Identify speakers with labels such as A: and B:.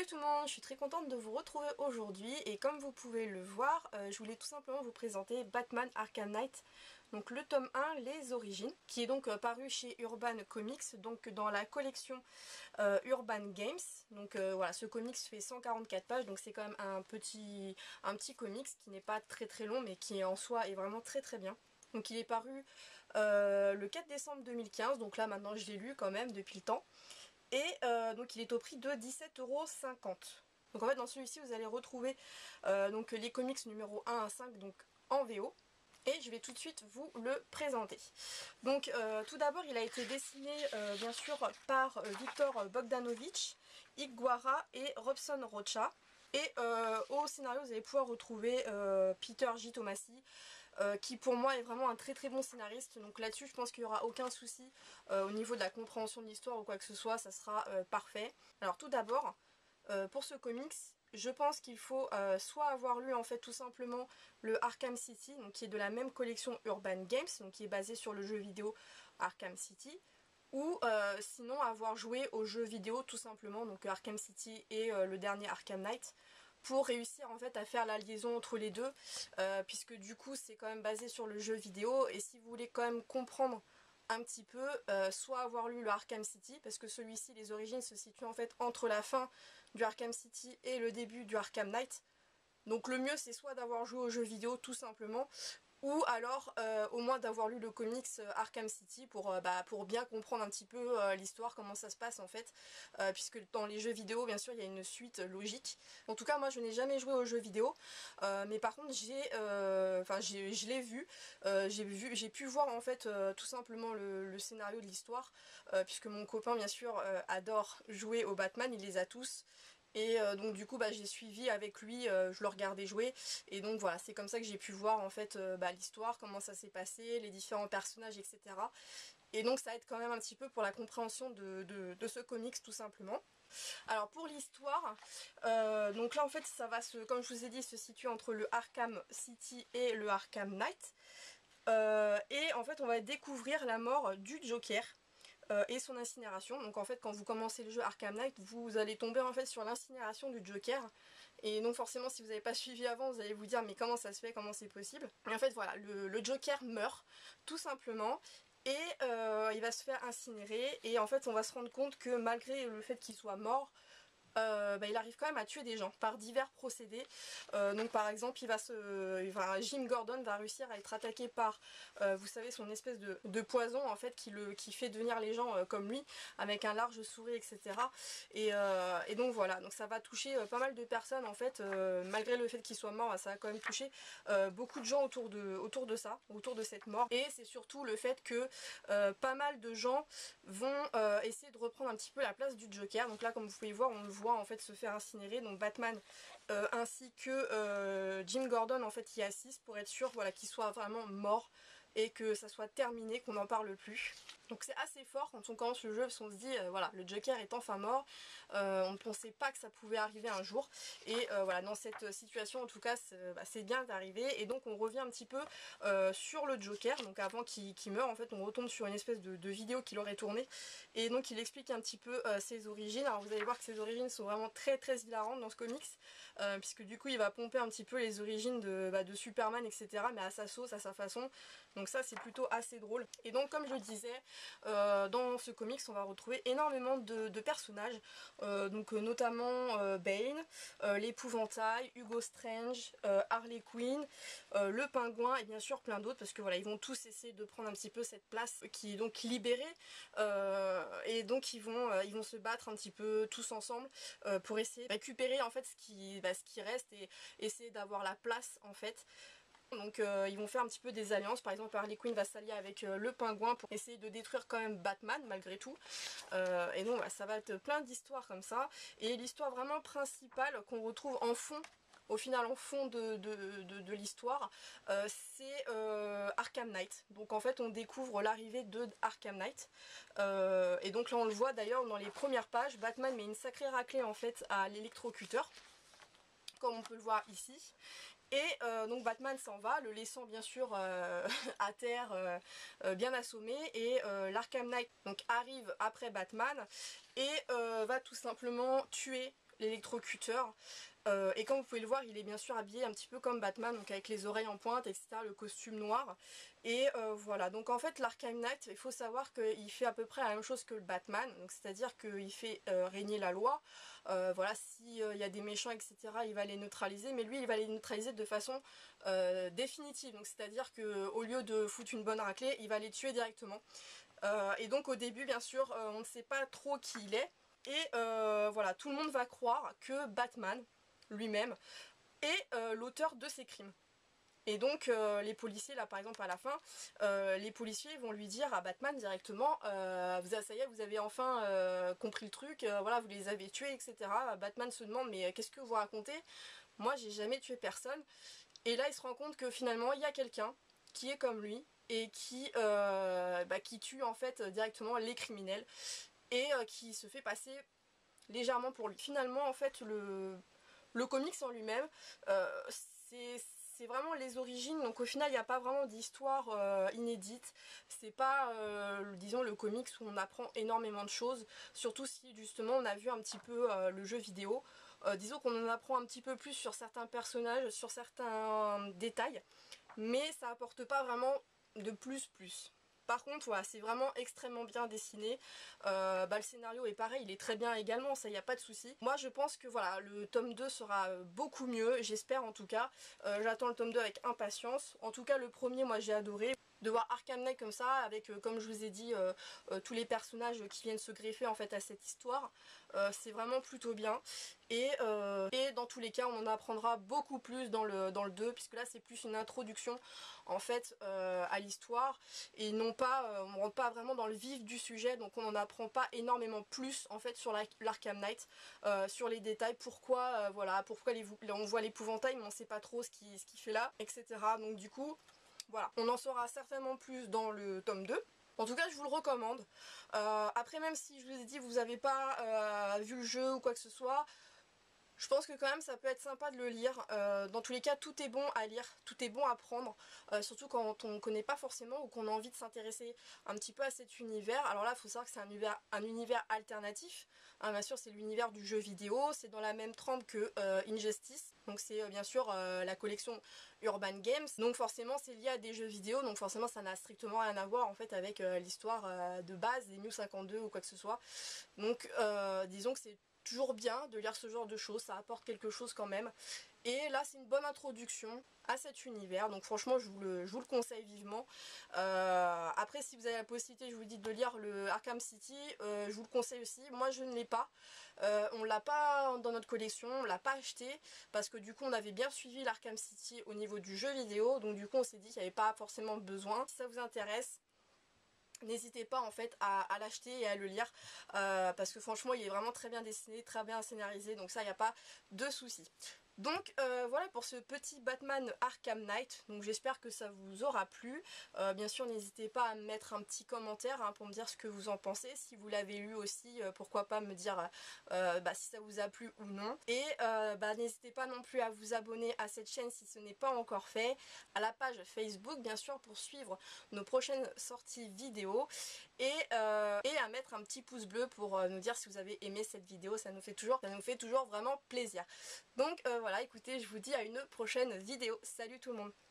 A: tout le monde, je suis très contente de vous retrouver aujourd'hui et comme vous pouvez le voir, je voulais tout simplement vous présenter Batman Arkham Knight, donc le tome 1, les origines, qui est donc paru chez Urban Comics, donc dans la collection Urban Games. Donc voilà, ce comics fait 144 pages, donc c'est quand même un petit comics qui n'est pas très long mais qui en soi est vraiment très bien. Donc il est paru le 4 décembre 2015, donc là maintenant je l'ai lu quand même depuis le temps. Et donc il est au prix de 17,50 €. Donc en fait dans celui-ci vous allez retrouver donc les comics numéro 1 à 5 donc en VO. Et je vais tout de suite vous le présenter. Donc tout d'abord il a été dessiné bien sûr par Victor Bogdanovich, Higuera et Robson Rocha. Et au scénario vous allez pouvoir retrouver Peter J. Tomasi qui pour moi est vraiment un très bon scénariste. Donc là-dessus je pense qu'il n'y aura aucun souci au niveau de la compréhension de l'histoire ou quoi que ce soit, ça sera parfait. Alors tout d'abord pour ce comics, je pense qu'il faut soit avoir lu en fait tout simplement le Arkham City, donc qui est de la même collection Urban Games, donc qui est basé sur le jeu vidéo Arkham City, ou sinon avoir joué au jeu vidéo tout simplement, donc Arkham City et le dernier Arkham Knight, pour réussir en fait à faire la liaison entre les deux, puisque du coup c'est quand même basé sur le jeu vidéo, et si vous voulez quand même comprendre un petit peu, soit avoir lu le Arkham City, parce que celui-ci, les origines se situent en fait entre la fin du Arkham City et le début du Arkham Knight. Donc le mieux c'est soit d'avoir joué au jeu vidéo tout simplement, ou alors au moins d'avoir lu le comics Arkham City pour bien comprendre un petit peu l'histoire, comment ça se passe en fait, puisque dans les jeux vidéo bien sûr il y a une suite logique. En tout cas moi je n'ai jamais joué aux jeux vidéo, mais par contre je l'ai vu, j'ai pu voir en fait tout simplement le scénario de l'histoire, puisque mon copain bien sûr adore jouer au Batman, il les a tous. Et donc du coup j'ai suivi avec lui, je le regardais jouer, et donc voilà, c'est comme ça que j'ai pu voir en fait l'histoire, comment ça s'est passé, les différents personnages, etc. Et donc ça aide quand même un petit peu pour la compréhension de ce comics tout simplement. Alors pour l'histoire, donc là en fait ça va comme je vous ai dit, se situer entre le Arkham City et le Arkham Knight. Et en fait on va découvrir la mort du Joker. Et son incinération. Donc en fait quand vous commencez le jeu Arkham Knight, vous allez tomber en fait sur l'incinération du Joker, et donc forcément si vous n'avez pas suivi avant vous allez vous dire mais comment ça se fait, comment c'est possible. Et en fait voilà, le Joker meurt tout simplement, et il va se faire incinérer, et en fait on va se rendre compte que malgré le fait qu'il soit mort, il arrive quand même à tuer des gens par divers procédés. Donc par exemple Jim Gordon va réussir à être attaqué par vous savez, son espèce de poison en fait qui fait devenir les gens comme lui, avec un large sourire, etc. Et donc voilà, donc ça va toucher pas mal de personnes en fait, malgré le fait qu'il soit mort, ça va quand même toucher beaucoup de gens autour de cette mort. Et c'est surtout le fait que pas mal de gens vont essayer de reprendre un petit peu la place du Joker. Donc là comme vous pouvez voir, on le voit en fait se faire incinérer, donc Batman ainsi que Jim Gordon en fait y assiste pour être sûr voilà, qu'il soit vraiment mort et que ça soit terminé, qu'on n'en parle plus. Donc c'est assez fort quand on commence le jeu, parce qu'on se dit voilà, le Joker est enfin mort, on ne pensait pas que ça pouvait arriver un jour, et voilà, dans cette situation en tout cas c'est bien d'arriver. Et donc on revient un petit peu sur le Joker, donc avant qu'il meure en fait on retombe sur une espèce de vidéo qu'il aurait tournée, et donc il explique un petit peu ses origines. Alors vous allez voir que ses origines sont vraiment très hilarantes dans ce comics, puisque du coup il va pomper un petit peu les origines de Superman, etc., mais à sa sauce, à sa façon. Donc ça c'est plutôt assez drôle. Et donc comme je le disais, dans ce comics on va retrouver énormément de personnages, donc notamment Bane, l'épouvantail, Hugo Strange, Harley Quinn, le pingouin, et bien sûr plein d'autres, parce que voilà, ils vont tous essayer de prendre un petit peu cette place qui est donc libérée, et donc ils vont se battre un petit peu tous ensemble pour essayer de récupérer en fait ce qui reste, et essayer d'avoir la place en fait. Donc ils vont faire un petit peu des alliances. Par exemple Harley Quinn va s'allier avec le pingouin pour essayer de détruire quand même Batman malgré tout, et donc ça va être plein d'histoires comme ça. Et l'histoire vraiment principale qu'on retrouve en fond, au final en fond de l'histoire, c'est Arkham Knight. Donc en fait on découvre l'arrivée de Arkham Knight, et donc là on le voit d'ailleurs dans les premières pages, Batman met une sacrée raclée en fait à l'électrocuteur, comme on peut le voir ici. Et donc Batman s'en va, le laissant bien sûr à terre, bien assommé, et l'Arkham Knight donc arrive après Batman et va tout simplement tuer l'électrocuteur. Et comme vous pouvez le voir, il est bien sûr habillé un petit peu comme Batman, donc avec les oreilles en pointe, etc., le costume noir. Et voilà, donc en fait l'Arkham Knight, il faut savoir qu'il fait à peu près la même chose que le Batman, donc c'est-à-dire qu'il fait régner la loi. Voilà, s'il y a des méchants, etc., il va les neutraliser, mais lui il va les neutraliser de façon définitive, donc c'est-à-dire qu'au lieu de foutre une bonne raclée, il va les tuer directement. Et donc au début, bien sûr, on ne sait pas trop qui il est, et voilà, tout le monde va croire que Batman lui-même est l'auteur de ces crimes. Et donc les policiers, là par exemple à la fin, les policiers vont lui dire à Batman directement ça y est, vous avez enfin compris le truc, voilà, vous les avez tués, etc. Batman se demande mais qu'est-ce que vous racontez? Moi j'ai jamais tué personne. Et là il se rend compte que finalement il y a quelqu'un qui est comme lui et qui tue en fait directement les criminels et qui se fait passer légèrement pour lui. Finalement en fait le comics en lui-même, c'est vraiment les origines, donc au final il n'y a pas vraiment d'histoire inédite, c'est pas disons le comics où on apprend énormément de choses, surtout si justement on a vu un petit peu le jeu vidéo. Disons qu'on en apprend un petit peu plus sur certains personnages, sur certains détails, mais ça apporte pas vraiment de plus. Par contre, voilà, c'est vraiment extrêmement bien dessiné. Le scénario est pareil, il est très bien également, ça y a pas de souci. Moi, je pense que voilà, le tome 2 sera beaucoup mieux, j'espère en tout cas. J'attends le tome 2 avec impatience. En tout cas, le premier, moi, j'ai adoré. De voir Arkham Knight comme ça, avec, comme je vous ai dit, tous les personnages qui viennent se greffer en fait à cette histoire, c'est vraiment plutôt bien. Et dans tous les cas, on en apprendra beaucoup plus dans le 2, puisque là, c'est plus une introduction en fait à l'histoire, et non pas, on rentre pas vraiment dans le vif du sujet, donc on n'en apprend pas énormément plus en fait sur l'Arkham Knight, sur les détails, pourquoi voilà, pourquoi on voit l'épouvantail, mais on sait pas trop ce qu'il fait là, etc. Donc du coup, voilà, on en saura certainement plus dans le tome 2. En tout cas, je vous le recommande. Après, même si je vous ai dit vous n'avez pas vu le jeu ou quoi que ce soit, je pense que quand même ça peut être sympa de le lire. Dans tous les cas, tout est bon à lire, tout est bon à prendre, surtout quand on ne connaît pas forcément ou qu'on a envie de s'intéresser un petit peu à cet univers. Alors là, il faut savoir que c'est un univers alternatif. Hein, bien sûr, c'est l'univers du jeu vidéo, c'est dans la même trempe que Injustice. Donc c'est bien sûr la collection Urban Games. Donc forcément, c'est lié à des jeux vidéo, donc forcément, ça n'a strictement rien à voir en fait avec l'histoire de base des New 52 ou quoi que ce soit. Donc disons que c'est toujours bien de lire ce genre de choses, ça apporte quelque chose quand même. Et là c'est une bonne introduction à cet univers, donc franchement je vous le conseille vivement. Après si vous avez la possibilité, je vous dis, de lire le Arkham City, je vous le conseille aussi. Moi je ne l'ai pas, on l'a pas dans notre collection, on l'a pas acheté, parce que du coup on avait bien suivi l'Arkham City au niveau du jeu vidéo, donc du coup on s'est dit qu'il n'y avait pas forcément besoin. Si ça vous intéresse, n'hésitez pas en fait à l'acheter et à le lire, parce que franchement il est vraiment très bien dessiné, très bien scénarisé, donc ça il n'y a pas de souci. Donc voilà pour ce petit Batman Arkham Knight, donc j'espère que ça vous aura plu. Bien sûr n'hésitez pas à me mettre un petit commentaire pour me dire ce que vous en pensez, si vous l'avez lu aussi, pourquoi pas me dire si ça vous a plu ou non. Et n'hésitez pas non plus à vous abonner à cette chaîne si ce n'est pas encore fait, à la page Facebook bien sûr pour suivre nos prochaines sorties vidéo, et à mettre un petit pouce bleu pour nous dire si vous avez aimé cette vidéo, ça nous fait toujours vraiment plaisir. Donc voilà, écoutez, je vous dis à une prochaine vidéo. Salut tout le monde!